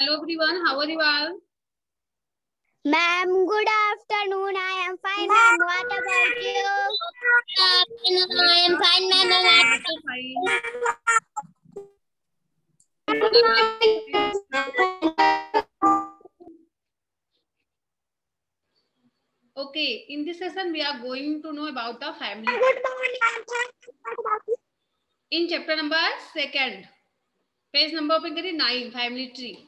Hello everyone, how are you all? Ma'am, good afternoon. I am fine, ma'am. What about you? Good afternoon. I am fine, ma'am. Also fine. Okay, in this session we are going to know about the family. In chapter number 2, page number open करिए 9, family tree.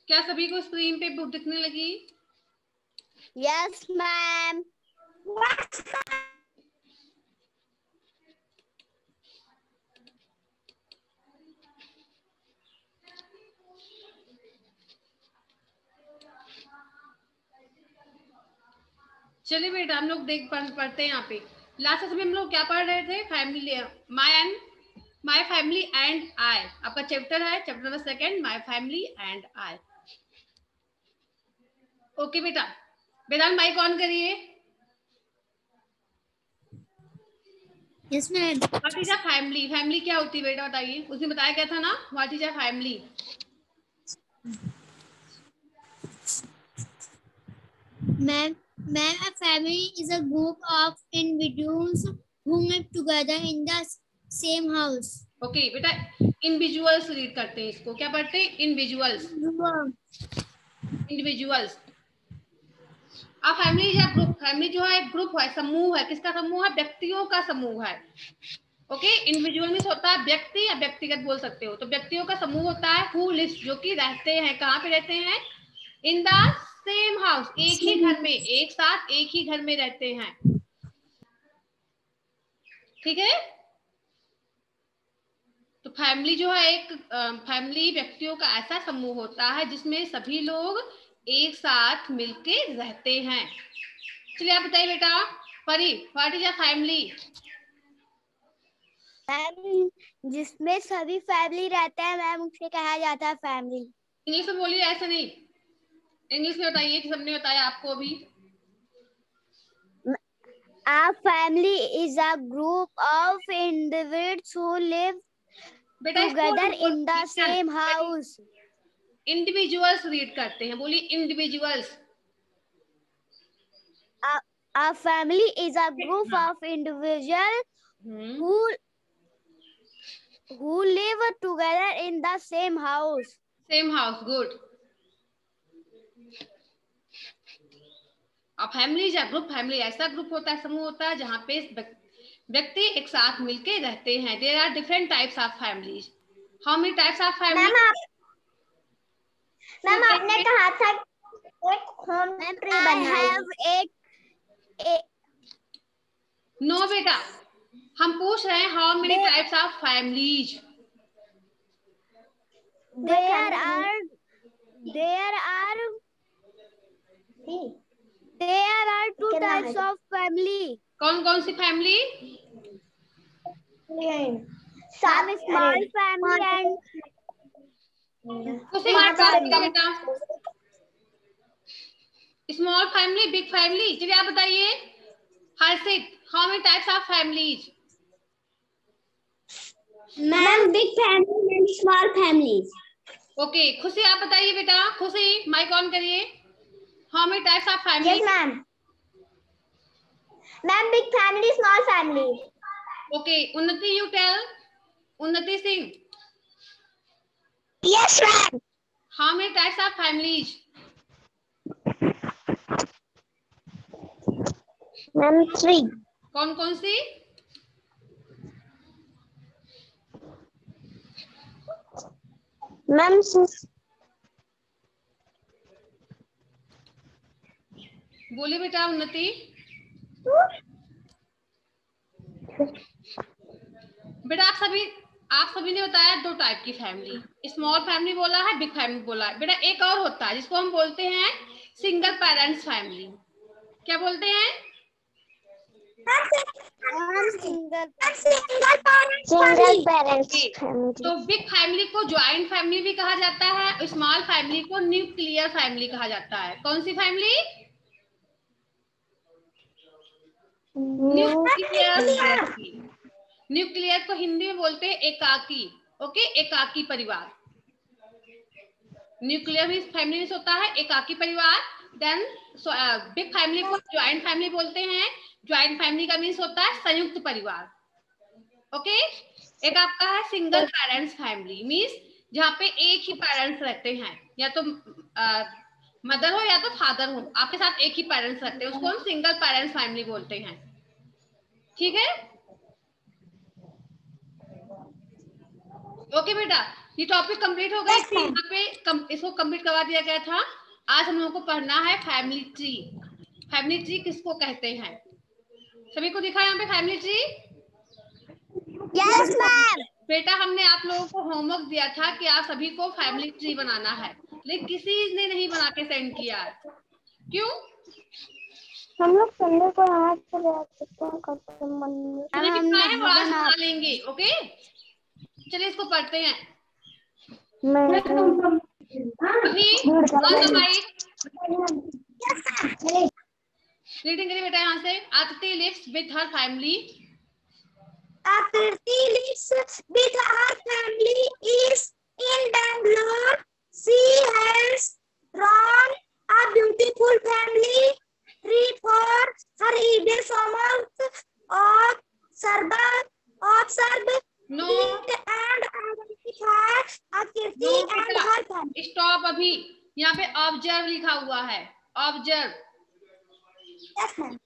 क्या सभी को screen पे book दिखने लगी? Yes, ma'am. चलिए बेटा हम लोग पढ़ते हैं यहाँ पे. लास्ट में हम लोग क्या पढ़ रहे थे? Family, my family and I. आपका चैप्टर है chapter number 2, my family and I. Okay बेटा, वेदांत माइक ऑन करिए. Yes ma'am. What is a family? Family क्या होती है बेटा बताइए. उसने बताया क्या था ना, what is a family? Ma'am, a family is a group of individuals who live together in the same house. Okay बेटा, इंडिविजुअल्स रीड करते हैं इसको. क्या पढ़ते हैं? Individuals. Individuals. A family is a group. Family जो है एक ग्रुप है, समूह है. किसका समूह है? व्यक्तियों का समूह है. ओके, इंडिविजुअल मींस होता है व्यक्ति या व्यक्तिगत बोल सकते हो. तो व्यक्तियों का समूह होता है हु लिव्स, जो कि रहते हैं. कहाँ पे रहते हैं? In the same house. एक ही घर में, एक साथ एक ही घर में रहते हैं. ठीक है. तो फैमिली जो है एक फैमिली व्यक्तियों का ऐसा समूह होता है जिसमें सभी लोग एक साथ मिलके रहते हैं. चलिए आप बताइए बेटा. परी, what is a family? Ma'am, जिसमें सभी फैमिली रहते हैं मैम, उसे कहा जाता है फैमिली. इंग्लिश में बोलिए, ऐसा नहीं. इंग्लिश में बताइए कि सबने बताया आपको अभी. A family is a group of individuals who live together in the same house. Individuals read करते हैं. बोलिए individuals. A family is a group of individuals who live together in the same house. Same house. Good. अब family is a group. Family ऐसा group होता है, समूह होता है जहाँ पे व्यक्ति एक साथ मिलके रहते हैं. There are different types of families. How many types of family? Ma'am आपने कहा था एक होम ट्री बनाइए. नो बेटा, हम पूछ रहे हैं how many types of families. There are two types of family. कौन कौन सी family? Some small family and उसे बात करते बेटा. Small family, big family. चलिए आप बताइए. Harshit, how many types of families? Ma'am big family and small families. Okay, Khushi आप बताइए बेटा. खुशी माइक ऑन करिए. How many types of family? Yes ma'am. Ma'am big family, small family. Okay, Unnati you tell. उन्नति Singh. Yes ma'am. How many types of families? Ma'am 3. कौन कौन सी? Ma'am बोलिए बेटा उन्नति. बेटा आप सभी ने बताया 2 टाइप की फैमिली. स्मॉल फैमिली बोला है, बिग फैमिली बोला है. बेटा एक और होता है जिसको हम बोलते हैं सिंगल पेरेंट्स फैमिली. क्या बोलते हैं? Single parents family. तो बिग फैमिली को ज्वाइंट फैमिली भी कहा जाता है. स्मॉल फैमिली को न्यूक्लियर फैमिली कहा जाता है. कौन सी फैमिली? न्यूक्लियर। न्यूक्लियर को हिंदी में बोलते हैं एकाकी। ओके, एकाकी परिवार। न्यूक्लियर भी फैमिली में होता है, एकाकी परिवार। देन बिग फैमिली को ज्वाइंट फैमिली बोलते हैं। ज्वाइंट फैमिली का मीन्स होता है संयुक्त परिवार। ओके, एक आपका है सिंगल पेरेंट्स फैमिली, मीन्स जहाँ पे एक ही पेरेंट्स रहते हैं, या तो मदर हो या तो फादर हो, आपके साथ एक ही पेरेंट्स रहते हैं, उसको हम सिंगल पेरेंट्स फैमिली बोलते हैं। ठीक है, ओके बेटा, ये टॉपिक कंप्लीट हो गई थी। यहाँ पे इसको कंप्लीट करवा दिया गया था। आज हम लोगों को पढ़ना है फैमिली ट्री। फैमिली ट्री किसको कहते हैं? सभी को दिखा यहाँ पे फैमिली ट्री? Yes ma'am. बेटा, हमने आप लोगों को होमवर्क दिया था कि आप सभी को फैमिली ट्री बनाना है, लेकिन किसी ने नहीं बना के सेंड किया। क्यों? हम लोग संडे को यहाँ से बना लेंगे। ओके, चलिए इसको पढ़ते हैं। रीडिंग करिए बेटा यहाँ से। Akriti lives with her family. Akriti lives with her family is in Bangalore. She has drawn a beautiful family tree for her EBS homework of observe No. it and identify Akriti and her family. Stop, अभी यहाँ पे observe लिखा हुआ है, observe. Yes ma'am.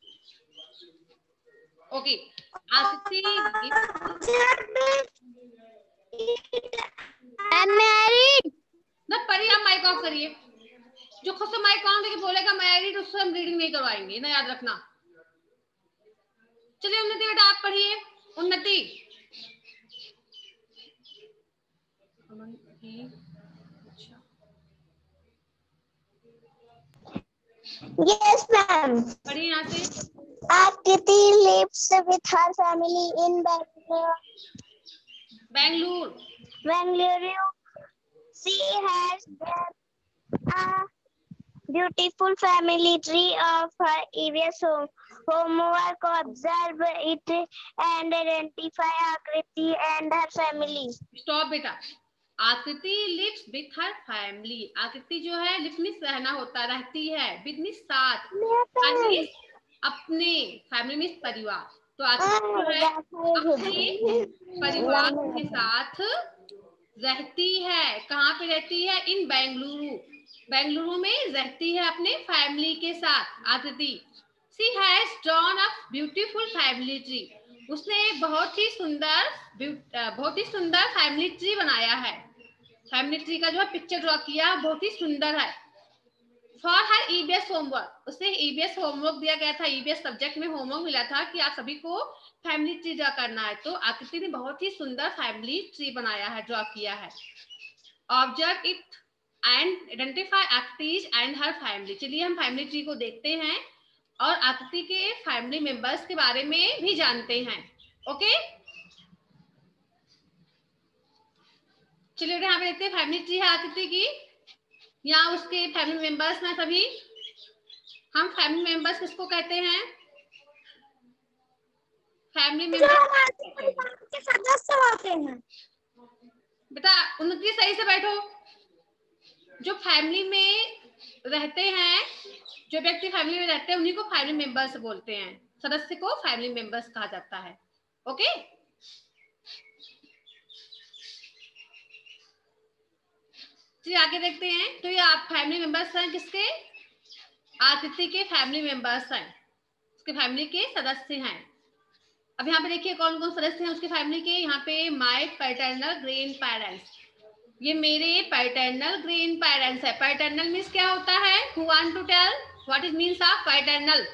Okay, आकृति ना पढ़िए। आप माइक ऑफ करिए। जो खुद से माइक ऑन करके बोलेगा मैरिड, उससे हम रीडिंग नहीं करवाएंगे ना, याद रखना। चलिए उन्नति बेटा आप पढ़िए। उन्नति। Yes ma'am. पढ़िए यहाँ से। Akriti lives with her family in Bangalore. Bangalore. She has a beautiful family tree of her EVS homework. Observe it and identify Akriti and her family. Stop बेटा। आकृति लिव्स विथ हर फैमिली। आकृति जो है live means रहना होता, रहती है, with means साथ, अपने, फैमिली मीन्स परिवार। तो आकृति जो है अपने परिवार के साथ रहती है। कहाँ पे रहती है? इन बेंगलुरु। बेंगलुरु में रहती है अपने फैमिली के साथ आकृति। She has drawn a beautiful family tree. उसने बहुत ही सुंदर फैमिली ट्री बनाया है। फैमिली ट्री का जो है पिक्चर ड्रॉ किया, बहुत ही सुंदर है। फॉर हर ईबीएस होमवर्क, उसे ईबीएस होमवर्क दिया गया था। ईबीएस सब्जेक्ट में होमवर्क मिला था कि आप सभी को फैमिली ट्री ड्रॉ करना है। तो आकृति ने बहुत ही सुंदर फैमिली ट्री बनाया है, ड्रॉ किया है। ऑब्जर्व इट एंड आइडेंटिफाई आकृति एंड हर फैमिली। चलिए हम फैमिली ट्री को देखते हैं और आकृति के फैमिली मेंबर्स के बारे में भी जानते हैं। ओके, चलिए यहाँ पे देखते हैं। फैमिली ट्री है आकृति की, यहाँ उसके फैमिली मेंबर्स हैं सभी। हम फैमिली मेंबर्स किसको कहते हैं? फैमिली मेंबर्स के सदस्य होते हैं। बेटा उन्नति सही से बैठो। जो फैमिली में रहते हैं, जो व्यक्ति फैमिली में रहते हैं, उन्हीं को फैमिली मेंबर्स बोलते हैं। सदस्य को फैमिली मेंबर्स कहा जाता है। ओके, चलिए आगे देखते हैं। तो ये आप फैमिली मेंबर्स हैं किसके? आकृति के फैमिली मेंबर्स हैं, उसके फैमिली के सदस्य हैं। अब यहाँ पे देखिए कौन कौन सदस्य हैं उसके फैमिली के। यहाँ पे माय पैटर्नल ग्रैंड पेरेंट्स, ये मेरे पैटर्नल ग्रैंड पेरेंट्स है। पैटर्नल मीन्स क्या होता है? Who want to tell what is means of paternal?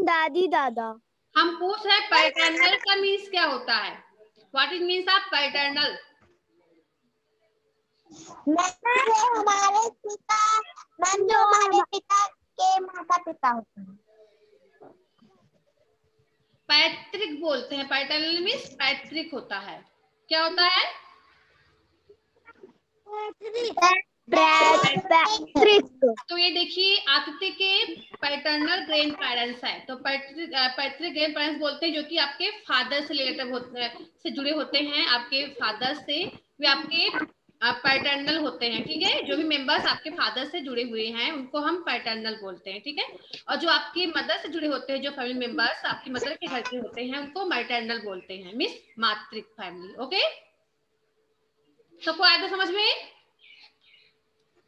दादी दादा। हम पूछ रहे हैं पैटर्नल का मीन्स क्या होता है? What is means of paternal? हमारे पिता के माता पिता होते हैं। पैतृक बोलते हैं। पैटर्नल मीन्स पैतृक होता है। क्या होता है? तो ये देखिए आकृति के पैटर्नल ग्रैंड पेरेंट्स है, तो पैट्रिक ग्रैंड पेरेंट्स बोलते हैं जो कि आपके फादर से रिलेटेड होते से जुड़े होते हैं, आपके फादर से, वे आपके पैटर्नल होते हैं, ठीक है। जो भी मेंबर्स आपके फादर से जुड़े हुए हैं उनको हम पैटर्नल बोलते हैं, ठीक है। और जो आपकी मदर से जुड़े होते हैं, जो फैमिली मेंबर्स आपकी मदर के घर के होते हैं, उनको मैटरनल बोलते हैं, मींस मातृक फैमिली। ओके, सबको आया तो समझ में?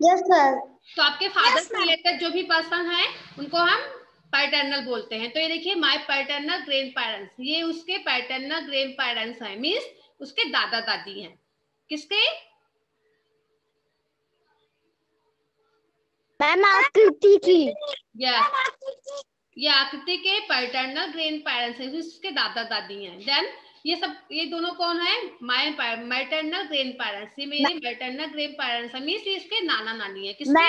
Yes sir. तो आपके फादर से रिलेटेड जो भी पर्सन है उनको हम पैटर्नल बोलते हैं। तो ये देखिए माय पैटर्नल ग्रैंड पेरेंट्स, ये उसके पैटर्नल ग्रैंड पेरेंट्स हैं, मींस उसके दादा दादी हैं। किसके? मैम आकृति की। यस, ये आकृति के पैटर्नल ग्रैंड पेरेंट्स हैं, उसके दादा दादी हैं। देन ये सब, ये दोनों कौन है? माय मैटरनल ग्रैंड पेरेंट्स, ये मेरे मैटरनल ग्रैंड पेरेंट्स हैं, मींस इसके नाना नानी है। किसके?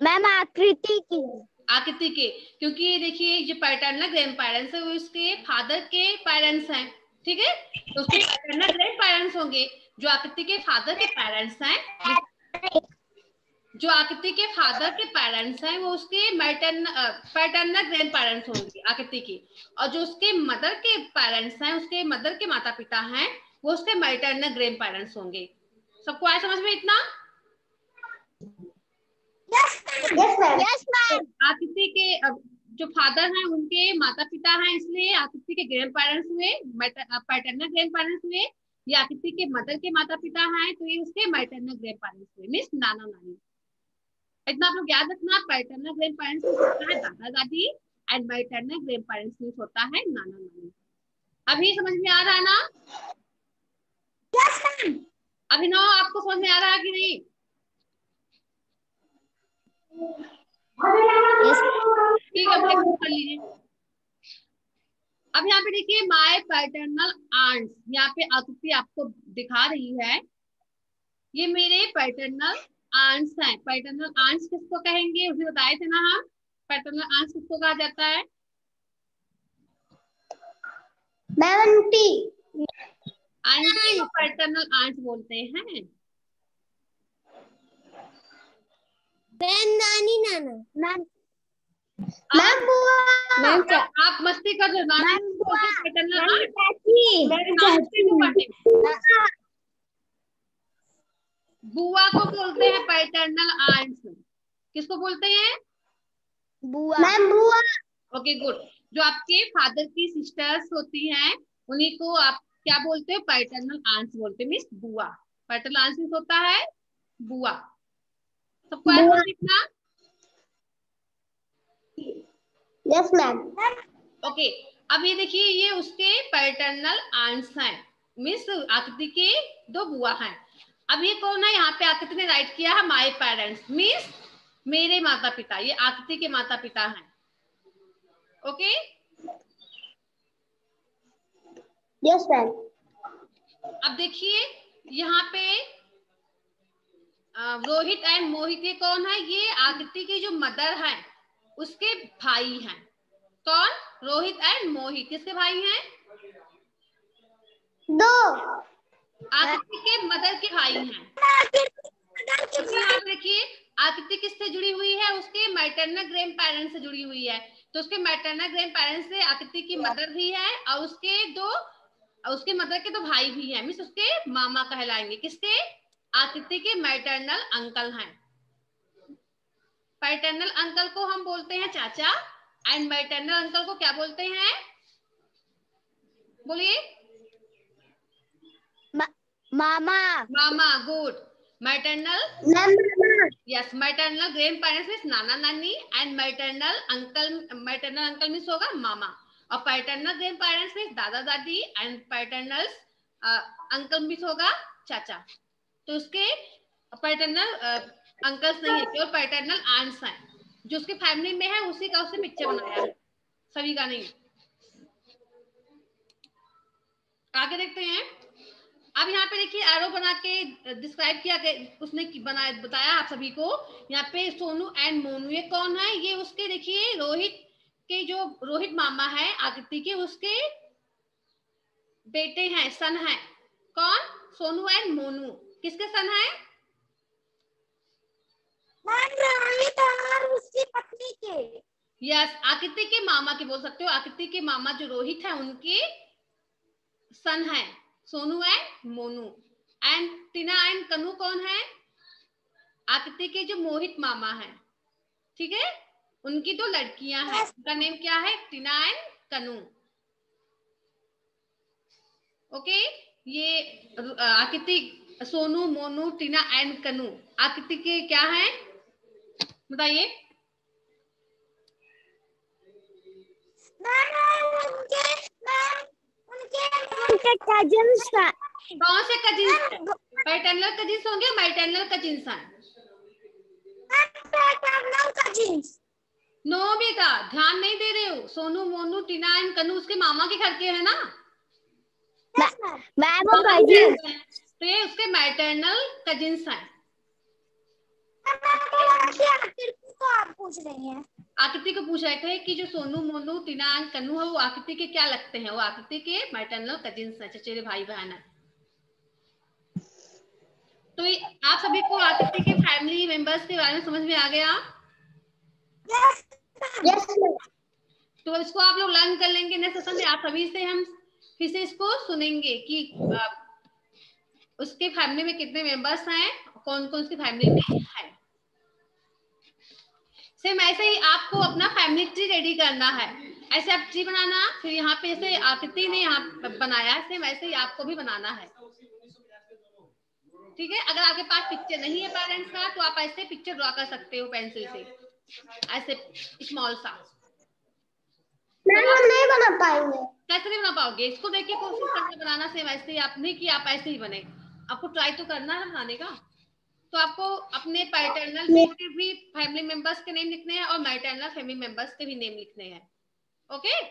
मैम आकृति की। आकृति के, क्योंकि ये देखिए जो पैटर्नल ग्रैंड पेरेंट्स है वो उसके फादर के पेरेंट्स हैं, ठीक है। तो उसके पैटर्नल ग्रैंड पेरेंट्स होंगे। जो आकृति के फादर के पेरेंट्स हैं, जो आकृति के फादर के पेरेंट्स हैं वो उसके पैटर्नल ग्रैंड पेरेंट्स होंगे आकृति की। और जो उसके मदर के पेरेंट्स हैं, उसके मदर के माता पिता हैं, वो उसके मैटरनल ग्रैंड पेरेंट्स होंगे। सबको आया समझ में इतना? Yes ma'am. आकृति के जो फादर हैं उनके माता पिता हैं, इसलिए आकृति के ग्रैंड पेरेंट्स हुए, पैटर्नल ग्रैंड पेरेंट्स हुए। ये आकृति के मदर के माता पिता हैं, तो ये उसके मैटरनल ग्रैंड पेरेंट्स हुए, मींस नाना नानी। इतना आप लोग याद रखना, पैटर्नल ग्रैंड पेरेंट्स होता है दादा दादी एंड मैटरनल ग्रैंड पेरेंट्स होता है नाना नानी। अभी समझ में आ रहा है ना? Yes ma'am. अभिनव आपको समझ में आ रहा है कि नहीं? ठीक है, कर लीजिए। अब यहाँ पे देखिए माय पैटर्नल आंट्स, यहाँ पे आकृति आपको दिखा रही है, ये मेरे पैटर्नल आंट्स हैं। पैटर्नल आंट्स किसको कहेंगे? उसे बताए थे ना हम, पैटर्नल आंट्स किसको कहा जाता है? Ma'am aunty. Aunty paternal aunts बोलते हैं। मैम नानी नाना। मैम बुआ। मैम आप मस्ती कर रहे हो, नानी बोलते हैं पैटर्नल आंट। बुआ को बोलते हैं पैटर्नल आंट्स। किसको बोलते हैं? बुआ। मैम बुआ। Okay good. जो आपके फादर की सिस्टर्स होती हैं उन्हीं को आप क्या बोलते हो? पैटर्नल आंट्स बोलते हैं, मींस बुआ। पैटर्नल आंट्स होता है बुआ। सबको ऐसा सीखना? Yes ma'am. ओके, अब ये देखिए ये उसके पैटर्नल आंट्स हैं, मींस आकृति के दो बुआ हैं। अब ये कौन है? यहाँ पे आकृति ने राइट किया है माय पेरेंट्स, मींस मेरे माता पिता। ये आकृति के माता पिता हैं। Okay, yes ma'am. अब देखिए यहाँ पे रोहित एंड मोहित, ये कौन है? ये आकृति की जो मदर है उसके भाई हैं। कौन? रोहित एंड मोहित किसके भाई हैं? दो। आकृति के मदर के भाई हैं। यहाँ देखिए आकृति किससे जुड़ी हुई है? उसके मैटरनल ग्रैंड पेरेंट्स से जुड़ी हुई है। तो उसके मैटरनल ग्रैंड पेरेंट्स से आकृति की मदर भी है और उसके मदर के दो भाई भी हैं, मींस उसके मामा कहलाएंगे। किसके? आकृति के मैटरनल अंकल हैं। पैटर्नल अंकल को हम बोलते हैं चाचा एंड मैटरनल अंकल को क्या बोलते हैं? बोलिए। मामा। मामा, good. Maternal, yes, maternal grandparents means nana nani and maternal uncle means होगा मामा। और पैटर्नल ग्रैंड पेरेंट्स मींस दादा दादी एंड पैटर्नल अंकल मींस होगा चाचा। तो उसके पैटर्नल अंकल्स नहीं है, केवल पैटर्नल आंट्स हैं। जो उसके फैमिली में है उसी का उसने पिक्चर बनाया है, सभी का नहीं। आगे देखते हैं। अब यहाँ पे देखिए एरो बना के डिस्क्राइब किया गया, उसने बताया आप सभी को। यहाँ पे सोनू एंड मोनू, ये कौन है? ये उसके देखिए रोहित मामा है आकृति के, उसके बेटे हैं, सन है। कौन? सोनू एंड मोनू। किसके सन है? रोहित और उसकी पत्नी के। यस, आकृति के मामा के बोल सकते हो। आकृति के मामा जो रोहित है उनके सन है Sonu and Monu. And Tina and कनू कौन है? आकृति के जो मोहित मामा है, ठीक है, उनकी दो लड़कियां हैं। उनका नेम क्या है? टीना एंड कनू। ओके, ये आकृति, सोनू, मोनू, टीना एंड कनू आकृति के क्या है बताइए? उनके कजिन्स हैं। कौन से कजिन्स हैं? पैटर्नल कजिन्स होंगे, मैटर्नल कजिन्स हैं? Paternal cousins. नो बेटा, ध्यान नहीं दे रहे हो। सोनू, मोनू, टीना एंड कनू उसके मामा के घर के है ना? मैम वो कजिन्स, तो ये उसके मैटर्नल कजिन्स हैं। को आप पूछ रही हैं? आकृति को पूछ रहे थे कि जो सोनू, मोनू, टीना एंड कनू है वो आकृति के क्या लगते हैं? वो आकृति के मैटर्नल कजिन्स हैं, चचेरे भाई बहन है। तो आप सभी को आकृति के फैमिली मेंबर्स के बारे में समझ में आ गया? यस। तो इसको आप लोग लर्न कर लेंगे नेक्स्ट सेशन में। आप सभी से हम फिर से इसको सुनेंगे कि उसके फैमिली में कितने मेंबर्स हैं, कौन कौन उसकी फैमिली में है। सेम ऐसे ही आपको अपना फैमिली ट्री रेडी करना है। ऐसे आप ट्री बनाना, फिर यहाँ पे ऐसे आकृति ने यहाँ बनाया, सेम ऐसे ही आपको भी बनाना है, ठीक है। अगर आपके पास पिक्चर नहीं है पेरेंट्स का तो आप ऐसे पिक्चर ड्रॉ कर सकते हो पेंसिल से, ऐसे स्मॉल सा। मैम हम नहीं बना पाएंगे। कैसे नहीं बना पाओगे? इसको देख के कोशिश करना बनाना सेम ऐसे ही। आप नहीं कि आप ऐसे ही बने, आपको ट्राई तो करना है बनाने का। तो आपको अपने पैटर्नल भी फैमिली मेंबर्स के नेम लिखने हैं और मैटर्नल फैमिली मेंबर्स के भी नेम लिखने हैं। ओके,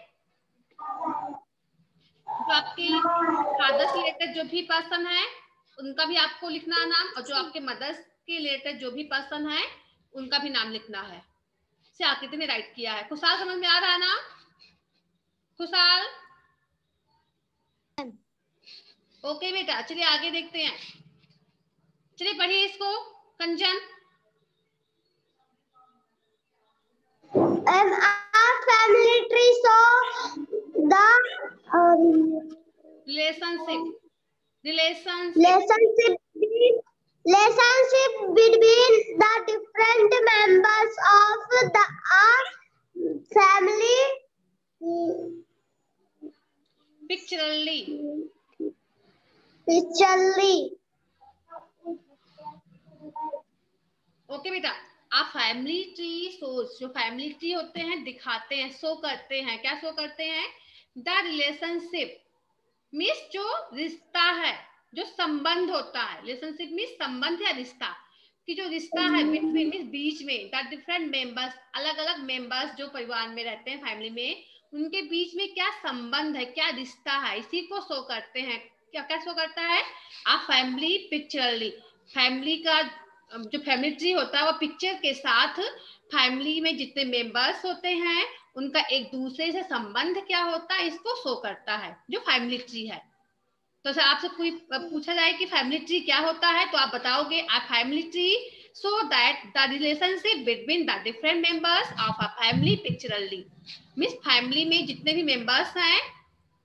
जो आपके फादर से रिलेटेड जो भी पर्सन है उनका भी आपको लिखना है नाम, और जो आपके मदर्स के रिलेटेड जो भी पर्सन है उनका भी नाम लिखना है। से आकृति ने राइट किया है। खुशहाल समझ में आ रहा है ना? खुशहाल? ओके बेटा, चलिए आगे देखते हैं। चलिए पढ़िए इसको। कंचन? And our family tree saw the relationship between the different members of the family pictorially. Okay बेटा, आप फैमिली ट्री शोज, जो फैमिली ट्री होते हैं दिखाते हैं, शो करते हैं। क्या शो करते हैं? द रिलेशनशिप मीन्स जो रिश्ता है, जो संबंध होता है। रिलेशनशिप मीन्स संबंध या रिश्ता, कि जो रिश्ता है बिटवीन मीन्स बीच में, द डिफरेंट मेंबर्स, अलग अलग मेंबर्स जो परिवार में रहते हैं फैमिली में, उनके बीच में क्या संबंध है, क्या रिश्ता है, इसी को शो करते हैं। क्या क्या शो करता है? आप फैमिली पिक्चरली, फैमिली का जो फैमिली ट्री होता है वो पिक्चर के साथ फैमिली में जितने मेंबर्स होते हैं उनका एक दूसरे से संबंध क्या होता है इसको शो करता है, जो फैमिली ट्री है। तो सर आपसे कोई पूछा जाए कि फैमिली ट्री क्या होता है तो आप बताओगे a family tree so that the relationship between the different members of a family pictorially, means family में जितने भी मेंबर्स हैं,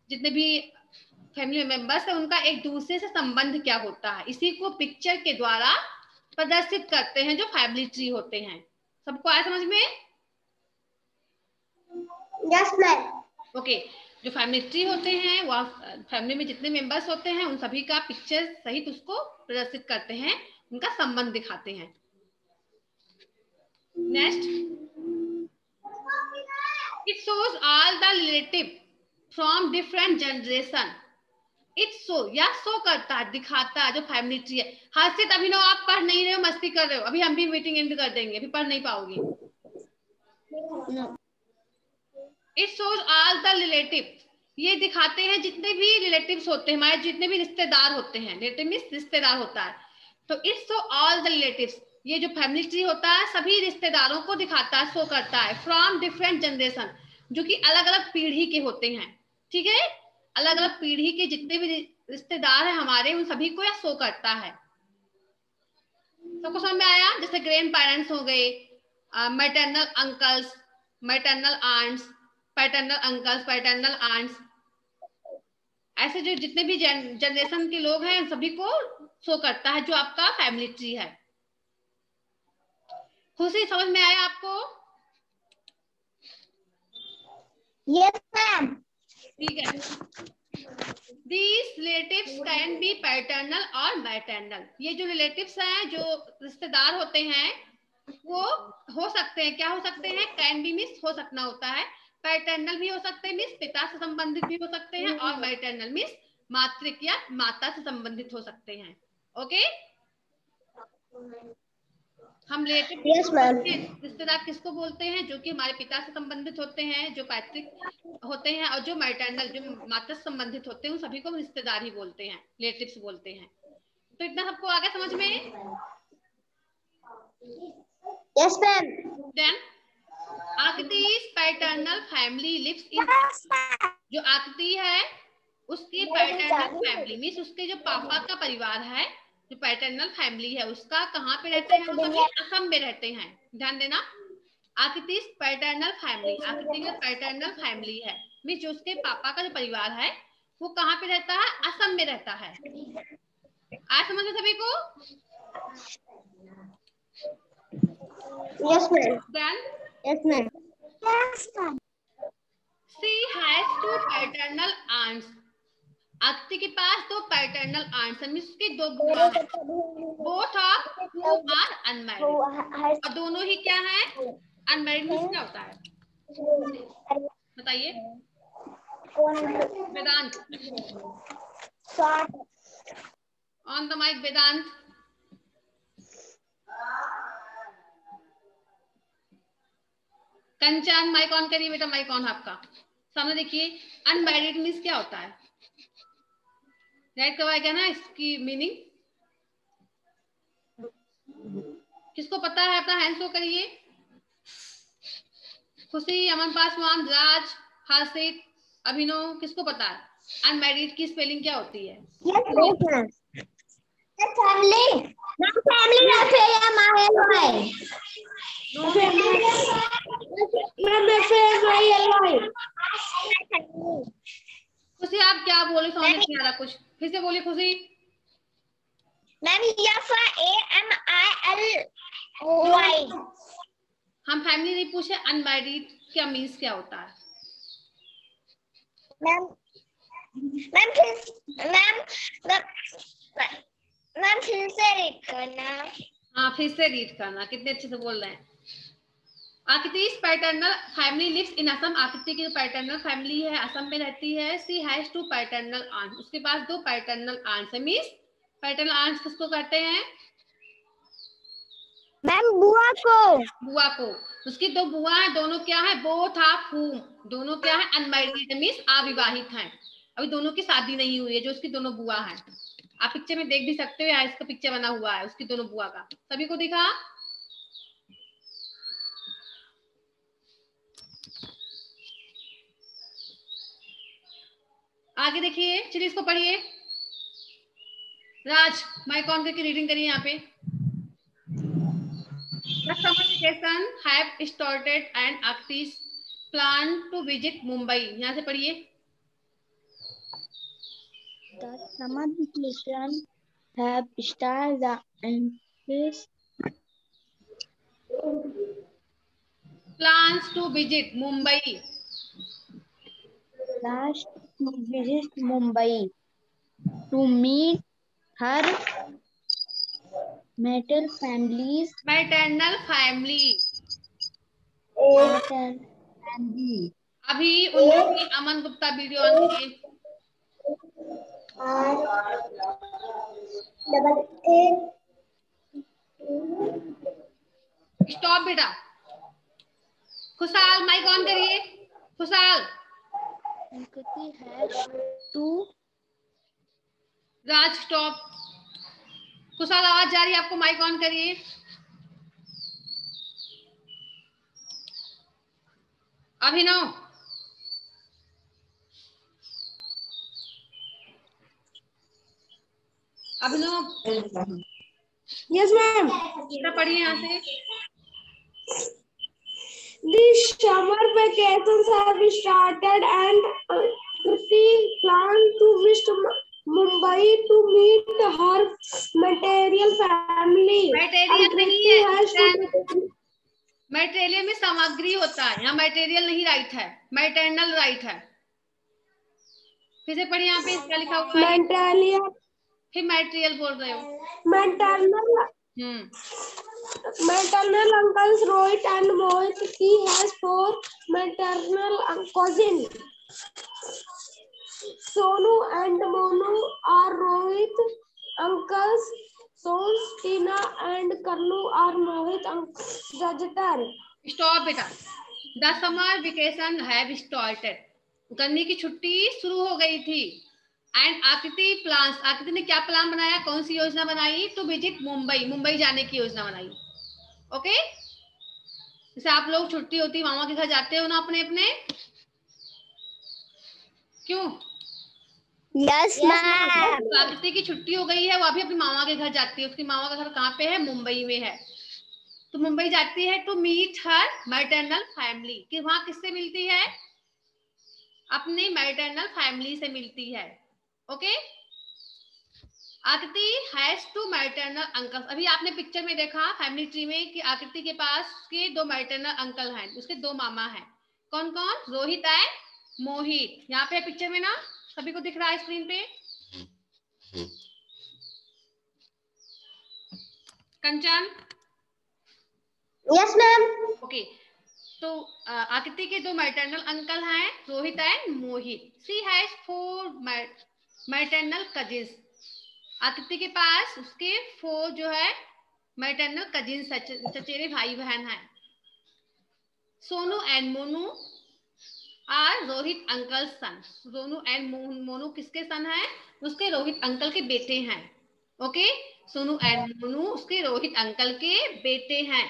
जितने भी फैमिली मेंबर्स है उनका एक दूसरे से संबंध क्या होता है, इसी को पिक्चर के द्वारा प्रदर्शित करते हैं जो फैमिली ट्री होते हैं। सबको आया समझ में? Yes ma'am. ओके, जो फैमिली ट्री होते हैं वो फैमिली में जितने मेंबर्स होते हैं उन सभी का पिक्चर सहित उसको प्रदर्शित करते हैं, उनका संबंध दिखाते हैं। Next, it shows all the relative from different generation. It show या शो करता है, दिखाता है, जो फैमिली ट्री है। हर्षित अभिनव आप पढ़ नहीं रहे हो, मस्ती कर रहे हो, अभी हम भी मीटिंग एंड कर देंगे, अभी पढ़ नहीं पाओगे। It shows all the relative, ये दिखाते हैं जितने भी रिलेटिव्स होते हैं, हमारे जितने भी रिश्तेदार होते हैं, रिलेटिव मींस रिश्तेदार होता है। तो it show all the relatives, ये जो फैमिली ट्री होता है सभी रिश्तेदारों को दिखाता है, शो करता है। फ्रॉम डिफरेंट जनरेशन, जो कि अलग अलग पीढ़ी के होते हैं, ठीक है, अलग अलग पीढ़ी के जितने भी रिश्तेदार हैं हमारे उन सभी को यह शो करता है। सबको समझ में आया? जैसे ग्रैंड पेरेंट्स हो गए, maternal uncles, maternal aunts, paternal uncles, paternal aunts, ऐसे जो जितने भी जनरेशन के लोग हैं सभी को शो करता है जो आपका फैमिली ट्री है। खुशी समझ में आया आपको? Yes ma'am. ठीक है। These relatives can be paternal और maternal। ये जो रिलेटिव्स हैं, जो रिश्तेदार होते हैं, वो हो सकते हैं, क्या हो सकते हैं? कैन बी मीन्स हो सकना होता है, पैटर्नल भी हो सकते हैं मीन्स पिता से संबंधित भी हो सकते हैं, और मैटरनल मीन्स मातृक या माता से संबंधित हो सकते हैं। ओके, हम रिलेटिव Yes, ma'am. रिश्तेदार किसको बोलते हैं? जो कि हमारे पिता से संबंधित होते हैं, जो पैतृक होते हैं, और जो मैटरनल, जो माता से संबंधित होते हैं, उन सभी को हम रिश्तेदार ही बोलते हैं, रिलेटिव्स बोलते हैं। तो इतना सबको आ गया समझ में? Yes, ma'am. Then Aakriti's paternal family lives in, Yes, ma'am. जो आकृति है उसकी पैटर्नल फैमिली मीन्स उसके जो पापा का परिवार है, जो पैटर्नल फैमिली है उसका कहाँ पे रहते हैं? वो सभी असम में रहते हैं। ध्यान देना, आकृति's पैटर्नल फैमिली, आकृति का पैटर्नल फैमिली है मीन्स जो उसके पापा का जो परिवार है वो कहाँ पे रहता है? असम में रहता है। आज समझो सभी को? Yes, ma'am. Then Yes, ma'am. Yes, ma'am. she has two paternal aunts। आकृति के पास दो पैटर्नल आंट्स हैं, उसके दो बुआ हैं, both of whom are unmarried, और दोनों ही क्या हैं? अनमैरिड। मीन्स क्या होता है बताइए Vedant? On the mike Vedant. Kanchan mike on करिए बेटा, माइक ऑन आपका। सामने देखिए, अनमैरिड मीन्स क्या होता है? राइट करवाएगा ना इसकी मीनिंग? किसको पता है? अपना हैंड शो करिए। खुशी, अमन पासवान, राज, हासिक, अभिनव, किसको पता है अनमैरिड की स्पेलिंग क्या होती है? Yes, ma'am. Family. Ma'am, family है या माहेलो है? खुशी आप क्या बोले? समझ नहीं आ रहा कुछ, फिर से बोलिए खुशी। Ma'am AMILY। हम फैमिली नहीं पूछे, अनमैरिड क्या मीन्स क्या होता है? मैम फिर से रीड करना। हाँ फिर से रीड करना, कितने अच्छे से बोल रहे हैं। Aakriti's paternal family lives in Assam, Aakriti की जो पैटर्नल फैमिली है असम में रहती है। She has two paternal aunts, उसके पास दो पैटर्नल आंट्स है। मीन्स पैटर्नल आंट्स किसको कहते हैं? मैम बुआ को। बुआ को। उसकी दो बुआ है, दोनों क्या है? बोथ ऑफ whom, दोनों क्या है? अनमैरिड मीन्स अविवाहित हैं, अभी दोनों की शादी नहीं हुई है, जो उसकी दोनों बुआ है। आप पिक्चर में देख भी सकते हो, यहाँ इसका पिक्चर बना हुआ है उसकी दोनों बुआ का, सभी को दिखा? आगे देखिए, चलिए इसको पढ़िए। राज माइक ऑन करके रीडिंग करिए यहाँ पे। The summer vacation have started and Akshi's plan to visit Mumbai। यहाँ से पढ़िए। The summer vacation have started and his Plans to visit Mumbai। plans to visit Mumbai to meet her maternal family। अभी उन्होंने Aman Gupta video on किए। Stop बेटा। खुशहाल mic on करिए। खुशहाल। राज स्टॉप। खुशहाल आवाज जा रही है आपको, माइक ऑन करिए। अभिनव। अभिनव यस मैम। बेटा पढ़िए यहाँ से। The summer vacations have started and Kriti planned to visit Mumbai to meet her material family. Material नहीं Kriti है, has to मटेरियल में सामग्री होता है, यहाँ मटेरियल नहीं राइट है, मैटरनल राइट है। फिर से पढ़िए यहाँ पे क्या लिखा हुआ है, फिर मटेरियल बोल रहे हो। maternal uncles Rohit and Mohit. He has 4 maternal cousins. Sonu and Monu are Rohit uncles sons. Tina and Karnu are Mohit uncles. Stop बेटा। The summer vacation have started, गर्मी की छुट्टी शुरू हो गई थी। एंड आकृति प्लान्स, आकृति ने क्या प्लान बनाया, कौन सी योजना बनाई, टू विजिट मुंबई, मुंबई जाने की योजना बनाई। ओके, जैसे आप लोग छुट्टी होती मामा के घर जाते हो ना अपने अपने, क्यों? Yes ma'am. आकृति की छुट्टी हो गई है, वो अभी अपनी मामा के घर जाती है। उसकी मामा का घर कहाँ पे है, मुंबई में है। तो मुंबई जाती है to meet her maternal family, कि वहां किससे मिलती है, अपनी मैटरनल फैमिली से मिलती है। ओके, आकृति हैज टू मैटरनल अंकल्स। अभी आपने पिक्चर में देखा फैमिली ट्री में कि आकृति के पास के 2 मैटरनल अंकल हैं, उसके 2 मामा हैं। कौन कौन, रोहित एंड मोहित। यहाँ पे पिक्चर में ना सभी को दिख रहा है स्क्रीन पे। कंचन, यस मैम। ओके, तो आकृति के 2 मैटरनल अंकल हैं, Rohit and Mohit. She has 4 maternal cousins. आकृति के पास उसके 4 जो है मैटरनल कजिन्स, चचेरे भाई बहन हैं। Sonu and Monu are Rohit uncle son. Sonu and Monu किसके सन है, उसके रोहित अंकल के बेटे हैं। ओके, सोनू एंड मोनू उसके रोहित अंकल के बेटे हैं।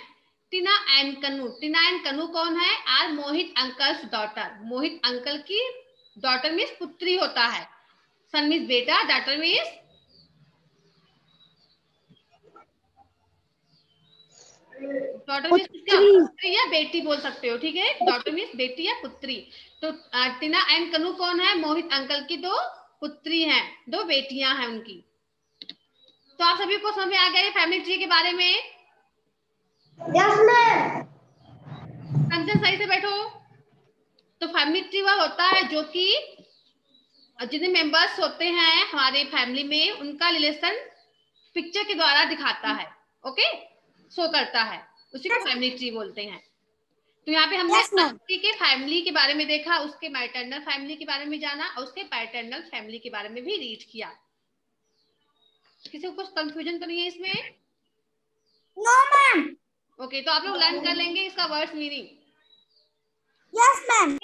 टीना and Kannu, Tina and Kannu कौन है, are Mohit uncle's daughter. Mohit uncle की डॉटर मीन्स पुत्री होता है। सन मीन्स बेटा, डॉटर मीन्स डॉटर मीन्स क्या, पुत्री या बेटी बोल सकते हो, ठीक है। डॉटर मीन्स बेटी या पुत्री। तो टीना एंड कन्नू कौन है, मोहित अंकल की 2 पुत्री हैं, 2 बेटियां हैं उनकी। तो आप सभी को समझ में आ गया फैमिली ट्री के बारे में। Yes ma'am. कंचन सही से बैठो। तो फैमिली ट्री वह होता है जो कि जितने मेंबर्स होते हैं हमारे फैमिली में, उनका रिलेशन पिक्चर के द्वारा दिखाता है। ओके, शो करता है, उसी को फैमिली ट्री बोलते हैं। तो यहाँ पे हमने आकृति के फैमिली के बारे में देखा, उसके मैटरनल फैमिली के बारे में जाना, और उसके पैटर्नल फैमिली के बारे में भी रीड किया। किसी को कुछ कंफ्यूजन तो नहीं है इसमें? No ma'am. ओके, तो आप लोग लर्न कर लेंगे इसका वर्ड्स मीनिंग। Yes ma'am.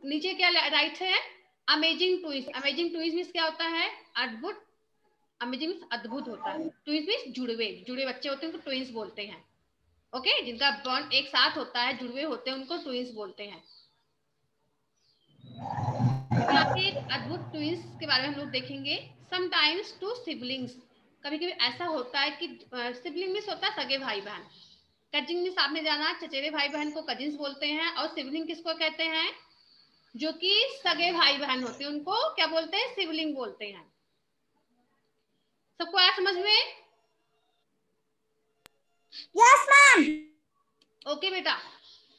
नीचे क्या राइट है, amazing twins. Amazing twins means क्या होता है, अद्भुत। अमेजिंग मींस अद्भुत होता है, ट्विंस मींस जुड़वे, जुड़े बच्चे होते हैं उनको ट्विंस बोलते हैं। ओके, जिनका बॉन्ड एक साथ होता है, जुड़वे होते हैं, उनको ट्विंस बोलते हैं। यहाँ पे एक अद्भुत ट्विंस के बारे में हम लोग देखेंगे। समटाइम्स टू सिबलिंग्स, कभी कभी ऐसा होता है कि सिबलिंग मींस होता है सगे भाई बहन। कजिन मींस आपने जाना, चचेरे भाई बहन को कजिन्स बोलते हैं। और सिबलिंग किसको कहते हैं, जो कि सगे भाई बहन होते हैं, उनको क्या बोलते हैं, सिबलिंग बोलते हैं। सबको आया समझ में? Yes ma'am. ओके बेटा,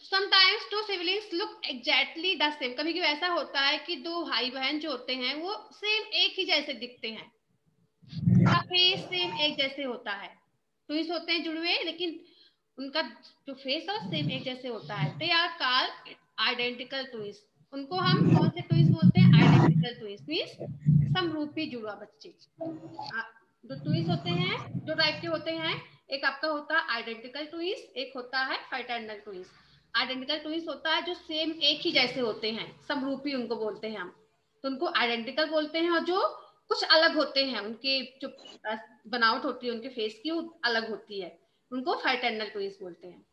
sometimes to siblings look exactly the same. कभी कभी ऐसा होता है कि 2 भाई बहन जो होते हैं वो सेम एक ही जैसे दिखते हैं, उनका फेस सेम एक जैसे होता है। ट्विंस होते हैं जुड़वे, लेकिन उनका जो फेस है सेम एक जैसे होता है। They are called identical twins. उनको हम कौन से ट्विंस बोलते हैं, आइडेंटिकल ट्विंस मींस समरूपी जुड़वा बच्चे। जो ट्विंस होते हैं, जो टाइप के होते हैं, एक आपका होता है आइडेंटिकल ट्विंस, एक होता है फ्रेटर्नल ट्विंस। आइडेंटिकल ट्विंस होता है जो सेम एक ही जैसे होते हैं, समरूपी उनको बोलते हैं हम, तो उनको आइडेंटिकल बोलते हैं। और जो कुछ अलग होते हैं, उनके जो बनावट होती है उनके फेस की वो अलग होती है, उनको फ्रेटर्नल ट्विंस बोलते हैं।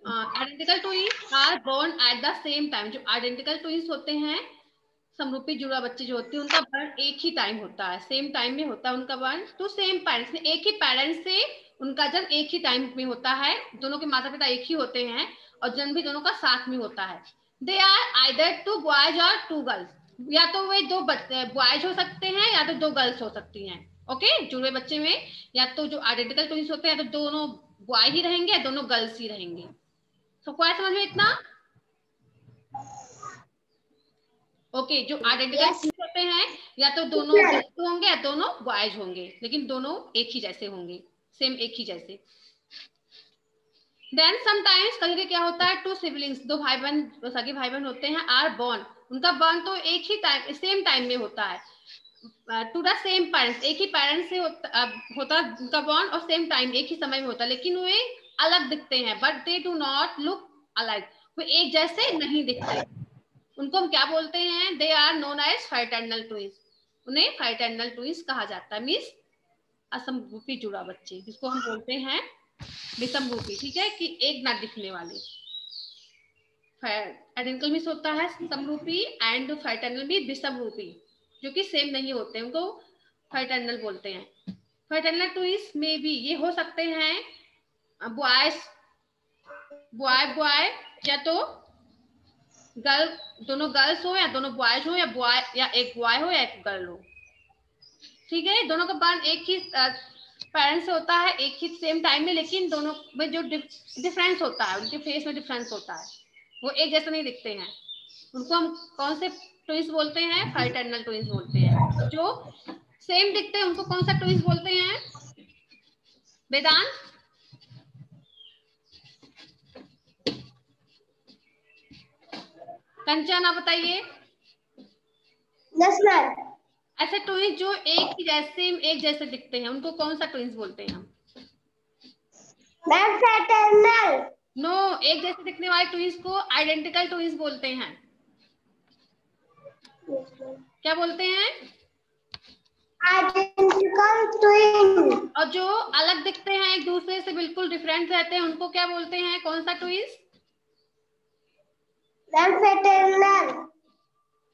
Identical twins are born at the same time. जो आइडेंटिकल ट्विंस होते हैं समरूपी जुड़ा बच्चे जो होते हैं उनका बर्थ एक ही टाइम होता है, सेम टाइम में होता है उनका बर्थ, तो सेम पेरेंट्स में, एक ही पेरेंट्स से उनका जन्म एक ही टाइम में होता है, दोनों के माता पिता एक ही होते हैं और जन्म भी दोनों का साथ में होता है। They are either two boys और टू गर्ल्स, या तो वे दो बॉयज हो सकते हैं या तो दो गर्ल्स हो सकती हैं। ओके, जुड़े बच्चे में या तो जो आइडेंटिकल ट्विंस होते हैं तो दोनों बॉय ही रहेंगे या दोनों गर्ल्स ही रहेंगे। तो क्या समझ में इतना? ओके, जो आइडेंटिकल Yes. ट्विंस होते हैं या तो दोनों गर्ल्स होंगे या दोनों बॉयज होंगे, लेकिन दोनों एक ही जैसे होंगे, सेम एक ही जैसे। देन समटाइम्स कभी कभी क्या होता है, टू सिबलिंग्स, दो भाई बहन, सगे भाई बहन होते हैं, आर बॉर्न, उनका बॉर्न तो एक ही टाइम सेम टाइम में होता है, टू द सेम पेरेंट्स, एक ही पेरेंट्स से होता उनका बॉर्न और सेम टाइम एक ही समय में होता, लेकिन वे अलग दिखते हैं, but they do not look alike, वे एक जैसे नहीं दिखते, उनको हम क्या बोलते हैं? They are known as fraternal twins, उन्हें फ्रैटर्नल ट्विंस कहा जाता है, मींस असमरूपी जुड़ा बच्चे, जिसको हम बोलते हैं विषमरूपी, ठीक है, कि एक ना दिखने वाले। आइडेंटिकल मींस होता है समरूपी एंड फ्रैटर्नल भी विषमरूपी, जो कि सेम नहीं होते, उनको फ्रैटर्नल बोलते हैं। फ्रैटर्नल ट्विंस में भी ये हो सकते हैं बॉयज बॉय बॉय, या तो गर्ल, दोनों गर्ल्स हो या दोनों बॉयज हो, या बॉय या एक बॉय हो या एक गर्ल हो, ठीक है। दोनों का बॉर्न एक ही पेरेंट्स से होता है एक ही सेम टाइम में, लेकिन दोनों में जो डिफरेंस होता है, उनके फेस में डिफरेंस होता है, वो एक जैसे नहीं दिखते हैं, उनको हम कौन से ट्विंस बोलते हैं? फ्रैटर्नल ट्विंस बोलते हैं। जो सेम दिखते हैं उनको कौन सा ट्विंस बोलते हैं वेदांत? कंचन आप बताइए। Yes, ma'am. ऐसे ट्विंस जो एक जैसे दिखते हैं उनको कौन सा ट्विंस बोलते हैं हम? Ma'am, fraternal. नो, एक जैसे दिखने वाले ट्विंस को आइडेंटिकल ट्विंस बोलते हैं। क्या बोलते हैं? Identical twin. और जो अलग दिखते हैं, एक दूसरे से बिल्कुल डिफरेंट रहते हैं, उनको क्या बोलते हैं? कौन सा twins? Ma'am, fraternal.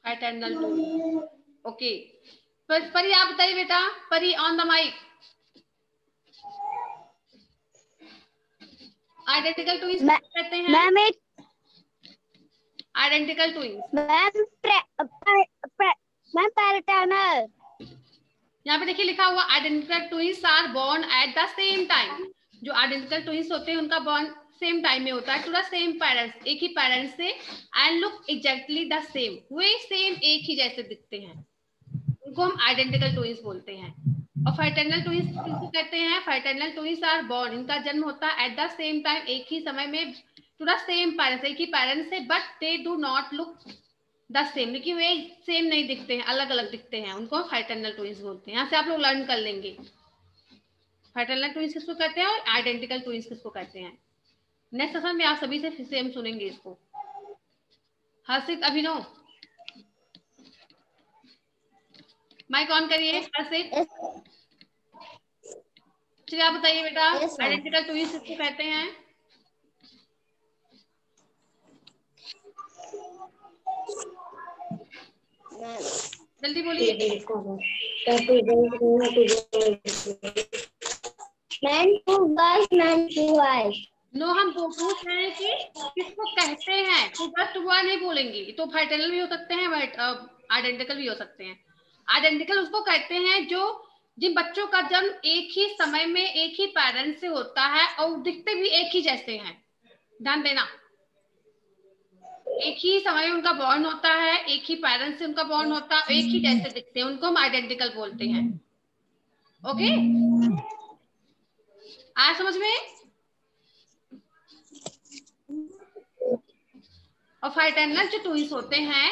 Fraternal twins. Okay, Pari आप बताइए बेटा, Pari on the mic. Identical twins कहते हैं। मैम एक आइडेंटिकल ट्विंस, मैम पैरेटर्नल। यहाँ पे देखिए लिखा हुआ identical twins are born at the same time. जो आइडेंटिकल ट्विंस होते हैं उनका बॉर्न सेम टाइम में होता है, टू द सेम पेरेंट्स, एक ही पेरेंट्स से, and look exactly the same, way same एक ही जैसे दिखते हैं, उनको हम आइडेंटिकल ट्विंस बोलते हैं। और फ्रैटर्नल ट्विंस किसको कहते हैं? फ्रैटर्नल ट्विंस आर बॉर्न, इनका जन्म होता है एट द सेम टाइम, एक ही समय में, टू द सेम पेरेंट्स, एक ही पेरेंट्स से, but they do not look the same, लेकिन वे सेम नहीं दिखते हैं, अलग अलग दिखते हैं, उनको फ्रैटर्नल ट्विंस बोलते हैं। यहाँ से आप लोग लर्न कर लेंगे फ्रैटर्नल ट्विंस किसको कहते हैं और आइडेंटिकल ट्विंस किसको कहते हैं। नेक्स्ट सेशन में आप सभी से सेम सुनेंगे इसको। हर्षित, अभिनव, माइक ऑन करिए। हर्षित, चलिए आप बताइए बेटा, आइडेंटिकल ट्विंस किसको कहते हैं? जल्दी बोलिए। Man two girls, man two boys. No, हम पूछ रहे हैं कि किसको कहते हैं, तो बस बॉय नहीं बोलेंगे, तो फ्रैटर्नल भी हो सकते हैं, आइडेंटिकल भी हो सकते हैं। आइडेंटिकल उसको कहते हैं जो जिन बच्चों का जन्म एक ही समय में एक ही पेरेंट्स से होता है और दिखते भी एक ही जैसे हैं। ध्यान देना, एक ही समय में उनका बॉर्न होता है, एक ही पेरेंट्स से उनका बॉर्न होता है, एक ही जैसे दिखते हैं, उनको हम आइडेंटिकल बोलते हैं। ओके, आया समझ में? और फ्रैटर्नल जो ट्विंस होते हैं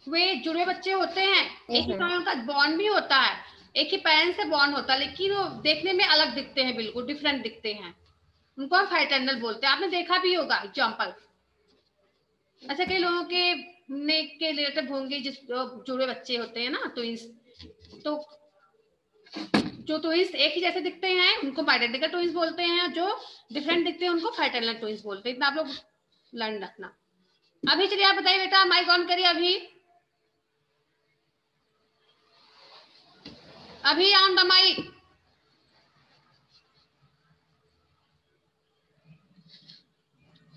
वे जुड़े बच्चे होते हैं, एक ही समय उनका बॉर्न भी होता है, एक ही पेरेंट्स से बॉर्न होता है, लेकिन वो देखने में अलग दिखते हैं, बिल्कुल डिफरेंट दिखते हैं, उनको हम फ्रैटर्नल बोलते हैं। आपने देखा भी होगा एग्जाम्पल, ऐसे कई लोगों के रिलेटिव होंगे जिस जुड़े बच्चे होते हैं ना ट्विंस, तो जो ट्विंस एक ही जैसे दिखते हैं उनको आइडेंटिकल ट्विंस बोलते हैं, जो डिफरेंट दिखते हैं उनको फ्रैटर्नल ट्विंस बोलते हैं। इतना आप लोग लर्न रखना। अभी चलिए आप बताइए बेटा, माइक ऑन करिए अभी। अभी ऑन द माइक।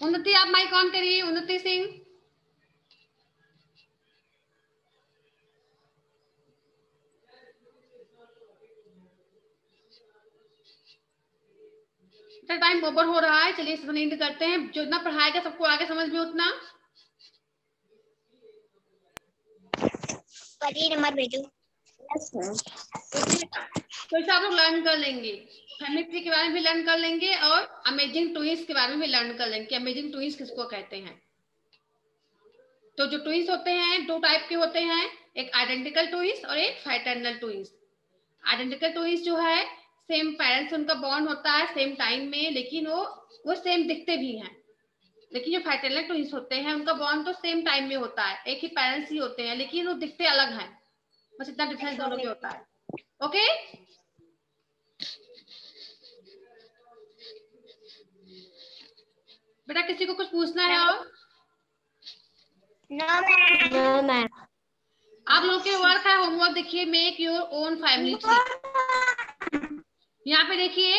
उन्नति आप माइक ऑन करिए, उन्नति सिंह। टाइम ओवर हो रहा है, चलिए इसको एंड करते हैं। जो इतना पढ़ाएगा सबको आगे समझ में उतना। नंबर भेजो। तो इसे आप लोग लर्न कर लेंगे, फैमिली ट्री के बारे में भी लर्न कर लेंगे और अमेजिंग ट्विंस के बारे में भी लर्न कर लेंगे कि अमेजिंग ट्विंस किसको कहते हैं। तो जो ट्विंस होते हैं दो टाइप के होते हैं, एक आइडेंटिकल ट्विंस और एक फ्रैटर्नल ट्विंस। आइडेंटिकल ट्विंस जो है सेम पेरेंट्स से उनका बॉन्ड होता है सेम टाइम में, लेकिन वो सेम दिखते भी हैं। लेकिन जो फ्रैटर्नल ट्विंस होते हैं उनका बॉन्ड तो सेम टाइम में होता है, एक ही पेरेंट्स ही होते हैं, लेकिन वो दिखते अलग हैं। बस इतना डिफरेंस दोनों में होता है। ओके, बेटा किसी को कुछ पूछना है और? No ma'am. आप लोगों के वर्क है, होमवर्क देखिए, make your own family tree. यहाँ पे देखिए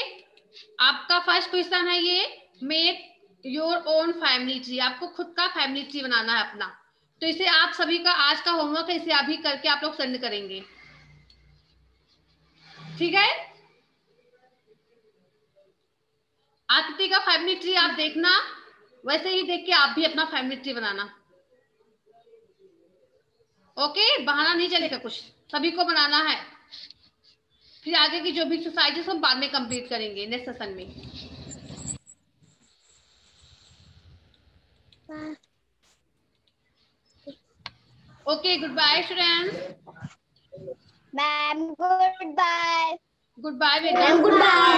आपका फर्स्ट क्वेश्चन है ये, make your own family tree. आपको खुद का फैमिली ट्री बनाना है अपना। तो इसे आप सभी का आज का होमवर्क है, इसे अभी करके आप लोग सेंड करेंगे, ठीक है? आकृति का फैमिली ट्री आप देखना, वैसे ही देख के आप भी अपना फैमिली ट्री बनाना। ओके, बहाना नहीं चलेगा, कुछ सभी को बनाना है। फिर आगे की जो भी एक्सरसाइजेस हम बाद में कंप्लीट करेंगे नेक्स्ट सेशन में। Okay, good bye students. Ma'am good bye. Good bye बेटा। Good bye.